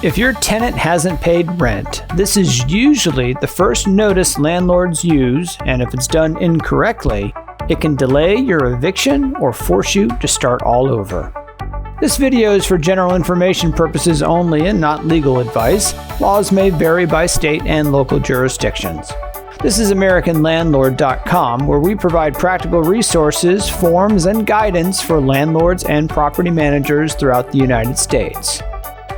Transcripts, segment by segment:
If your tenant hasn't paid rent, this is usually the first notice landlords use, and if it's done incorrectly, it can delay your eviction or force you to start all over. This video is for general information purposes only and not legal advice. Laws may vary by state and local jurisdictions. This is AmericanLandlord.com, where we provide practical resources, forms, and guidance for landlords and property managers throughout the United States.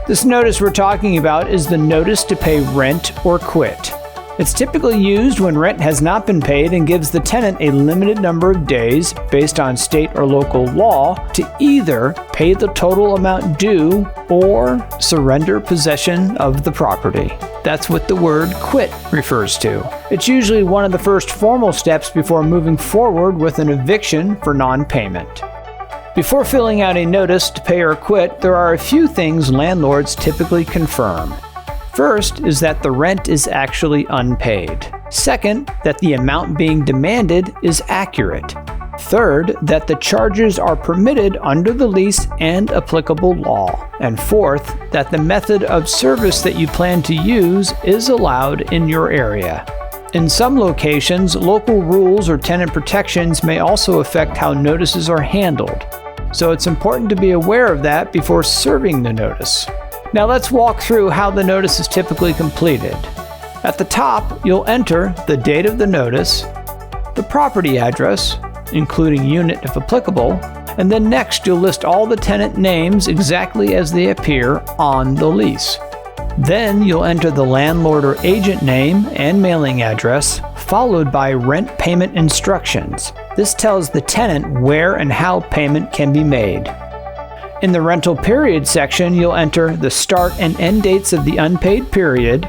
This notice we're talking about is the notice to pay rent or quit. It's typically used when rent has not been paid and gives the tenant a limited number of days, based on state or local law, to either pay the total amount due or surrender possession of the property. That's what the word quit refers to. It's usually one of the first formal steps before moving forward with an eviction for non-payment. Before filling out a notice to pay or quit, there are a few things landlords typically confirm. First is that the rent is actually unpaid. Second, that the amount being demanded is accurate. Third, that the charges are permitted under the lease and applicable law. And fourth, that the method of service that you plan to use is allowed in your area. In some locations, local rules or tenant protections may also affect how notices are handled. So it's important to be aware of that before serving the notice. Now let's walk through how the notice is typically completed. At the top, you'll enter the date of the notice, the property address, including unit if applicable, and then next you'll list all the tenant names exactly as they appear on the lease. Then you'll enter the landlord or agent name and mailing address, followed by rent payment instructions. This tells the tenant where and how payment can be made. In the rental period section, you'll enter the start and end dates of the unpaid period,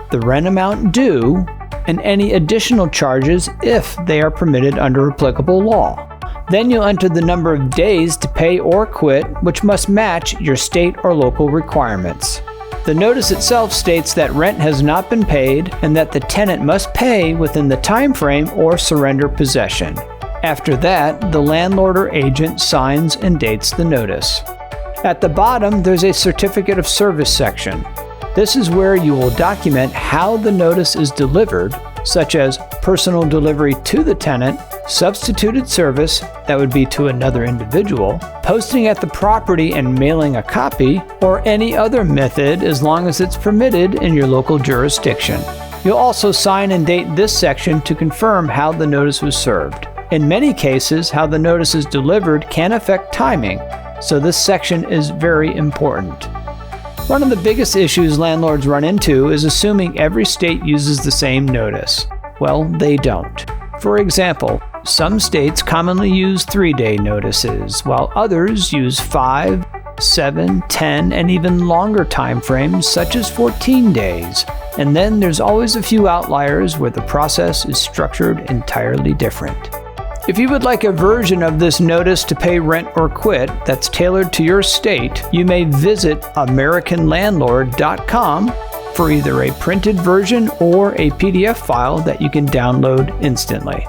the rent amount due, and any additional charges if they are permitted under applicable law. Then you'll enter the number of days to pay or quit, which must match your state or local requirements. The notice itself states that rent has not been paid and that the tenant must pay within the time frame or surrender possession. After that, the landlord or agent signs and dates the notice. At the bottom, there's a certificate of service section. This is where you will document how the notice is delivered, such as personal delivery to the tenant, substituted service, that would be to another individual, posting at the property and mailing a copy, or any other method as long as it's permitted in your local jurisdiction. You'll also sign and date this section to confirm how the notice was served. In many cases, how the notice is delivered can affect timing, so this section is very important. One of the biggest issues landlords run into is assuming every state uses the same notice. Well, they don't. For example, some states commonly use 3-day notices, while others use 5, 7, 10, and even longer time frames, such as 14 days. And then there's always a few outliers where the process is structured entirely different. If you would like a version of this notice to pay rent or quit that's tailored to your state, you may visit AmericanLandlord.com for either a printed version or a PDF file that you can download instantly.